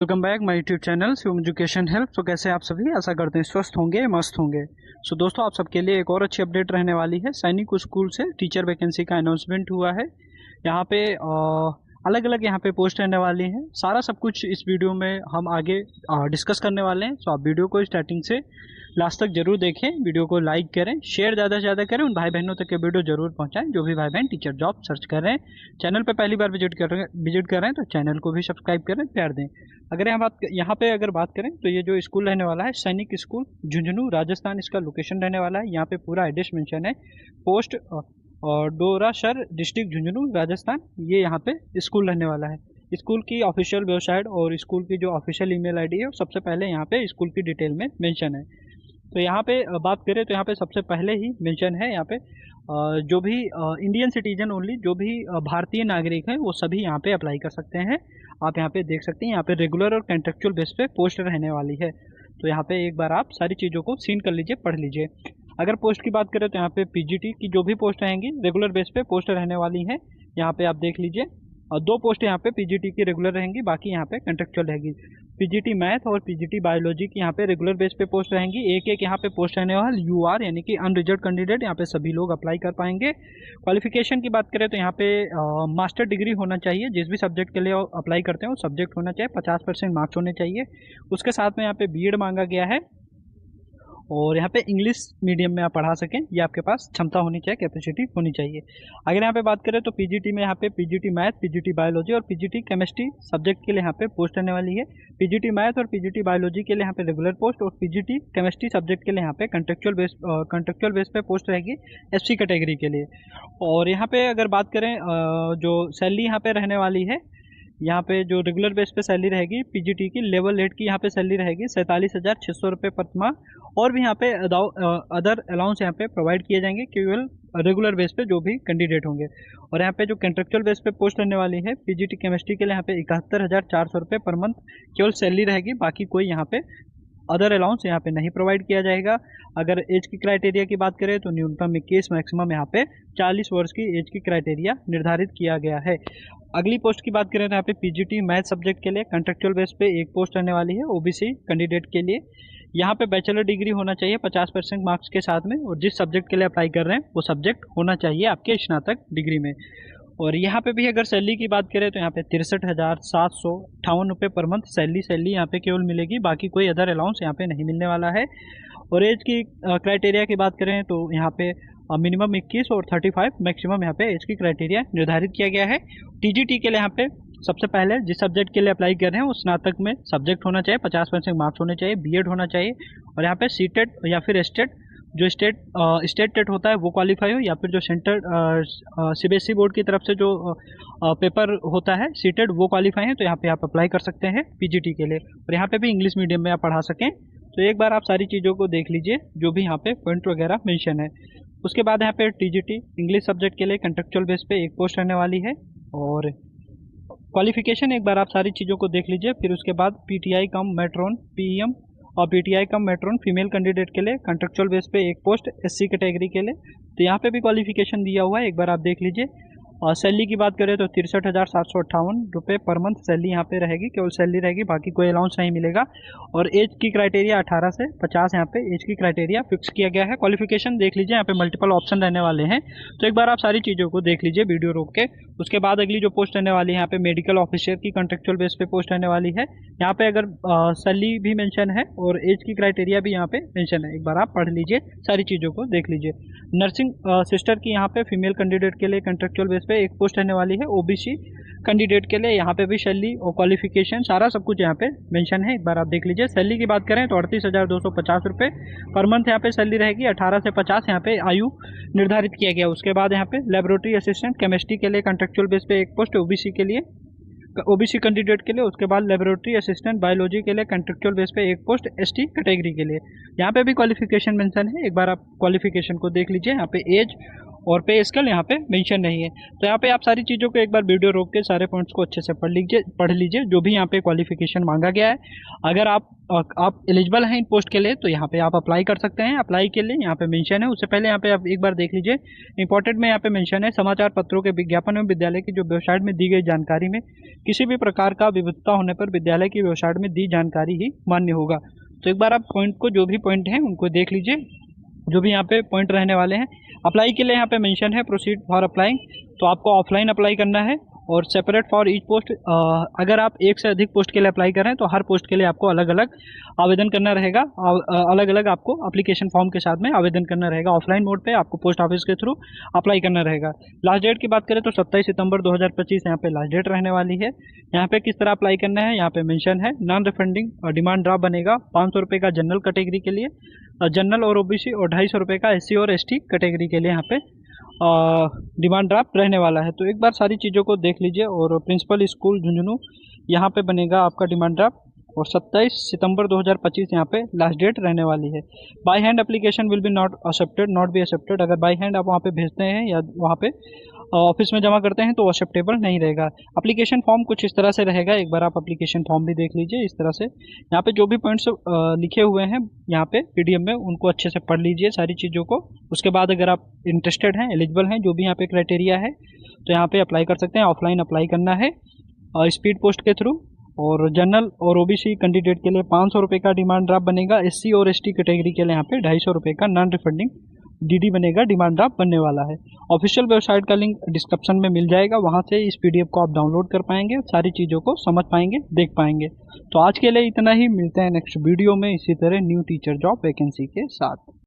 Welcome back my YouTube channel Shivam education help. तो कैसे आप सभी, आशा करते हैं स्वस्थ होंगे, मस्त होंगे। सो दोस्तों, आप सबके लिए एक और अच्छी अपडेट रहने वाली है। सैनिक स्कूल से टीचर वैकेंसी का अनाउंसमेंट हुआ है। यहाँ पे अलग अलग यहाँ पे पोस्ट रहने वाली हैं। सारा सब कुछ इस वीडियो में हम आगे डिस्कस करने वाले हैं। सो आप वीडियो को स्टार्टिंग से लास्ट तक जरूर देखें, वीडियो को लाइक करें, शेयर ज़्यादा से ज़्यादा करें, उन भाई बहनों तक ये वीडियो जरूर पहुंचाएं जो भी भाई बहन टीचर जॉब सर्च कर रहे हैं। चैनल पे पहली बार विजिट कर रहे हैं तो चैनल को भी सब्सक्राइब करें, प्यार दें। अगर यहाँ पे अगर बात करें तो ये जो स्कूल रहने वाला है सैनिक स्कूल झुंझुनू राजस्थान, इसका लोकेशन रहने वाला है। यहाँ पे पूरा एड्रेस मेंशन है। पोस्ट और डोरासर डिस्ट्रिक्ट झुंझुनू राजस्थान, ये यहाँ पे स्कूल रहने वाला है। स्कूल की ऑफिशियल वेबसाइट और स्कूल की जो ऑफिशियल ईमेल आईडी है वो सबसे पहले यहाँ पे स्कूल की डिटेल में मेंशन है। तो यहाँ पे बात करें तो यहाँ पे सबसे पहले ही मेंशन है यहाँ पे जो भी इंडियन सिटीजन ओनली, जो भी भारतीय नागरिक हैं वो सभी यहाँ पे अप्लाई कर सकते हैं। आप यहाँ पे देख सकते हैं, यहाँ पे रेगुलर और कॉन्ट्रेक्चुअल बेस पे पोस्ट रहने वाली है। तो यहाँ पे एक बार आप सारी चीज़ों को सीन कर लीजिए, पढ़ लीजिए। अगर पोस्ट की बात करें तो यहाँ पे पीजीटी की जो भी पोस्ट रहेंगी रेगुलर बेस पे पोस्ट रहने वाली हैं। यहाँ पे आप देख लीजिए, और दो पोस्ट यहाँ पे पीजीटी की रेगुलर रहेंगी, बाकी यहाँ पे कॉन्ट्रेक्चुअल रहेगी। पीजीटी मैथ और पीजीटी बायोलॉजी की यहाँ पे रेगुलर बेस पे पोस्ट रहेंगी। एक एक यहाँ पे पोस्ट रहने वाला यूआर यानी कि अनरिजर्व कैंडिडेट, यहाँ पे सभी लोग अप्लाई कर पाएंगे। क्वालिफिकेशन की बात करें तो यहाँ पे मास्टर डिग्री होना चाहिए। जिस भी सब्जेक्ट के लिए अप्लाई करते हैं वो सब्जेक्ट होना चाहिए, 50% मार्क्स होने चाहिए। उसके साथ में यहाँ पे बीएड मांगा गया है। और यहाँ पे इंग्लिश मीडियम में आप पढ़ा सकें, ये आपके पास क्षमता होनी चाहिए, कैपेसिटी होनी चाहिए। अगर यहाँ पे बात करें तो पीजीटी में यहाँ पे पीजीटी मैथ, पीजीटी बायोलॉजी और पीजीटी केमिस्ट्री सब्जेक्ट के लिए यहाँ पे पोस्ट रहने वाली है। पीजीटी मैथ और पीजीटी बायोलॉजी के लिए यहाँ पे रेगुलर पोस्ट, और पीजीटी केमिस्ट्री सब्जेक्ट के लिए यहाँ पे कंट्रेक्चुअल बेस पे पोस्ट रहेगी एससी कैटेगरी के लिए। और यहाँ पे अगर बात करें जो सैलरी यहाँ पे रहने वाली है, यहाँ पे जो रेगुलर बेस पे सैलरी रहेगी पीजीटी की लेवल 8 की यहाँ पे सैलरी रहेगी 47,600 रुपये प्रति माह। और भी यहाँ पे अदर अलाउंस यहाँ पे प्रोवाइड किए जाएंगे केवल रेगुलर बेस पे जो भी कैंडिडेट होंगे। और यहाँ पे जो कंट्रेक्चुअल बेस पे पोस्ट रहने वाली है पीजीटी केमिस्ट्री के लिए यहाँ पे 71,400 रुपये पर मंथ केवल सैलरी रहेगी, बाकी कोई यहाँ पे अदर अलाउंस यहाँ पे नहीं प्रोवाइड किया जाएगा। अगर एज की क्राइटेरिया की बात करें तो न्यूनतम 21, मैक्सिमम यहाँ पे 40 वर्ष की एज की क्राइटेरिया निर्धारित किया गया है। अगली पोस्ट की बात करें तो यहाँ पे पीजीटी मैथ सब्जेक्ट के लिए कंट्रेक्चुअल बेस पे एक पोस्ट रहने वाली है ओबीसी कैंडिडेट के लिए। यहाँ पे बैचलर डिग्री होना चाहिए 50% मार्क्स के साथ में, और जिस सब्जेक्ट के लिए अप्लाई कर रहे हैं वो सब्जेक्ट होना चाहिए आपके स्नातक डिग्री में। और यहाँ पे भी अगर सैलरी की बात करें तो यहाँ पे 63,758 रुपये पर मंथ सैलरी यहाँ पे केवल मिलेगी, बाकी कोई अदर अलाउंस यहाँ पे नहीं मिलने वाला है। और एज की क्राइटेरिया की बात करें तो यहाँ पे मिनिमम 21 और 35 मैक्सिमम यहाँ पे एज की क्राइटेरिया निर्धारित किया गया है। टीजीटी के लिए यहाँ पे सबसे पहले जिस सब्जेक्ट के लिए अप्लाई कर रहे हैं वो स्नातक में सब्जेक्ट होना चाहिए, 50% मार्क्स होने चाहिए, बीएड होना चाहिए। और यहाँ पे सीटेट या फिर स्टेट, जो स्टेट टेट होता है वो क्वालिफाई हो, या फिर जो सेंटर सीबीएसई बोर्ड की तरफ से जो पेपर होता है सीटेट वो क्वालिफाई है, तो यहाँ पे आप अप्लाई कर सकते हैं पीजीटी के लिए। और यहाँ पे भी इंग्लिश मीडियम में आप पढ़ा सकें। तो एक बार आप सारी चीज़ों को देख लीजिए जो भी यहाँ पे पॉइंट वगैरह मेंशन है। उसके बाद यहाँ पे टीजीटी इंग्लिश सब्जेक्ट के लिए कंट्रेक्चुअल बेस पे एक पोस्ट रहने वाली है। और क्वालिफिकेशन एक बार आप सारी चीज़ों को देख लीजिए। फिर उसके बाद पीटीआई कम मेट्रोन पीएम और पीटीआई कम मेट्रोन फीमेल कैंडिडेट के लिए कंट्रेक्चुअल बेस पे एक पोस्ट एससी कैटेगरी के लिए। तो यहाँ पे भी क्वालिफिकेशन दिया हुआ है, एक बार आप देख लीजिए। और सैलरी की बात करें तो 63,758 रुपये पर मंथ सैलरी यहाँ पे रहेगी, केवल सैलरी रहेगी, बाकी कोई अलाउंस नहीं मिलेगा। और एज की क्राइटेरिया 18 से 50 यहाँ पे एज की क्राइटेरिया फिक्स किया गया है। क्वालिफिकेशन देख लीजिए, यहाँ पे मल्टीपल ऑप्शन रहने वाले हैं। तो एक बार आप सारी चीज़ों को देख लीजिए वीडियो रोक के। उसके बाद अगली जो पोस्ट रहने वाली है यहाँ पे मेडिकल ऑफिसर की कंट्रेक्चुअल बेस पे पोस्ट रहने वाली है। यहाँ पे अगर सैलरी भी मेंशन है और एज की क्राइटेरिया भी यहाँ पे मेंशन है, एक बार आप पढ़ लीजिए, सारी चीज़ों को देख लीजिए। नर्सिंग सिस्टर की यहाँ पे फीमेल कैंडिडेट के लिए कंट्रेक्चुअल बेस पे एक पोस्ट रहने वाली है ओबीसी कैंडिडेट के लिए। यहाँ पे भी सैलरी और क्वालिफिकेशन सारा सब कुछ यहाँ पे मेंशन है, एक बार आप देख लीजिए। सैलरी की बात करें तो 38,250 रुपये पर मंथ यहाँ पे सैलरी रहेगी। 18 से 50 यहाँ पे आयु निर्धारित किया गया। उसके बाद यहाँ पे लेबोरेटरी असिस्टेंट केमिस्ट्री के लिए कंट्रेक्चुअल बेस पे एक पोस्ट ओबीसी के लिए, ओबीसी कैंडिडेट के लिए। उसके बाद लेबोरेटरी असिस्टेंट बायोलॉजी के लिए कंट्रेक्चुअल बेस पे एक पोस्ट एसटी कैटेगरी के लिए। यहाँ पे भी क्वालिफिकेशन मेंशन है, एक बार आप क्वालिफिकेशन को देख लीजिए। यहाँ पे एज और पे स्केल यहाँ पे मेंशन नहीं है। तो यहाँ पे आप सारी चीज़ों को एक बार वीडियो रोक के सारे पॉइंट्स को अच्छे से पढ़ लीजिए जो भी यहाँ पे क्वालिफिकेशन मांगा गया है। अगर आप एलिजिबल हैं इन पोस्ट के लिए तो यहाँ पे आप अप्लाई कर सकते हैं। अप्लाई के लिए यहाँ पे मेंशन है, उससे पहले यहाँ पे आप एक बार देख लीजिए। इंपॉर्टेंट में यहाँ पे मेंशन है, समाचार पत्रों के विज्ञापन एवं विद्यालय की जो वेबसाइट में दी गई जानकारी में किसी भी प्रकार का विविधता होने पर विद्यालय की वेबसाइट में दी जानकारी ही मान्य होगा। तो एक बार आप पॉइंट को, जो भी पॉइंट हैं उनको देख लीजिए, जो भी यहाँ पे पॉइंट रहने वाले हैं। अप्लाई के लिए यहाँ पे मेंशन है प्रोसीड फॉर अप्लाइंग, तो आपको ऑफलाइन अप्लाई करना है और सेपरेट फॉर ईच पोस्ट। अगर आप एक से अधिक पोस्ट के लिए अप्लाई कर रहे हैं तो हर पोस्ट के लिए आपको अलग अलग आवेदन करना रहेगा, अलग अलग आपको एप्लीकेशन फॉर्म के साथ में आवेदन करना रहेगा। ऑफलाइन मोड पे आपको पोस्ट ऑफिस के थ्रू अप्लाई करना रहेगा। लास्ट डेट की बात करें तो 27 सितंबर 2025 यहाँ पे लास्ट डेट रहने वाली है। यहाँ पे किस तरह अप्लाई करना है यहाँ पे मेंशन है। नॉन रिफंडिंग डिमांड ड्राफ्ट बनेगा 500 रुपये का जनरल कैटेगरी के लिए, जनरल और ओबीसी, और 250 रुपये का एससी और एसटी कैटेगरी के लिए यहाँ पे डिमांड ड्राफ्ट रहने वाला है। तो एक बार सारी चीज़ों को देख लीजिए। और प्रिंसिपल स्कूल झुंझुनू यहाँ पे बनेगा आपका डिमांड ड्राफ्ट, और 27 सितंबर 2025 यहाँ पे लास्ट डेट रहने वाली है। By hand application will be not be accepted. अगर बाय हैंड आप वहाँ पे भेजते हैं या वहाँ पे ऑफिस में जमा करते हैं तो एक्सेप्टेबल नहीं रहेगा। एप्लीकेशन फॉर्म कुछ इस तरह से रहेगा, एक बार आप एप्लीकेशन फॉर्म भी देख लीजिए इस तरह से। यहाँ पे जो भी पॉइंट्स लिखे हुए हैं यहाँ पे पीडीएफ में उनको अच्छे से पढ़ लीजिए सारी चीज़ों को। उसके बाद अगर आप इंटरेस्टेड हैं, एलिजिबल हैं, जो भी यहाँ पे क्राइटेरिया है तो यहाँ पे अप्लाई कर सकते हैं। ऑफलाइन अप्लाई करना है स्पीड पोस्ट के थ्रू। और जनरल और ओबीसी कैंडिडेट के लिए 500 रुपये का डिमांड ड्राफ्ट बनेगा। एससी और एसटी कैटेगरी के लिए यहाँ पे 250 रुपये का नॉन रिफंडिंग डीडी बनेगा, डिमांड ड्राफ्ट बनने वाला है। ऑफिशियल वेबसाइट का लिंक डिस्क्रिप्शन में मिल जाएगा, वहाँ से इस पीडीएफ को आप डाउनलोड कर पाएंगे, सारी चीज़ों को समझ पाएंगे, देख पाएंगे। तो आज के लिए इतना ही, मिलते हैं नेक्स्ट वीडियो में इसी तरह न्यू टीचर जॉब वैकेंसी के साथ।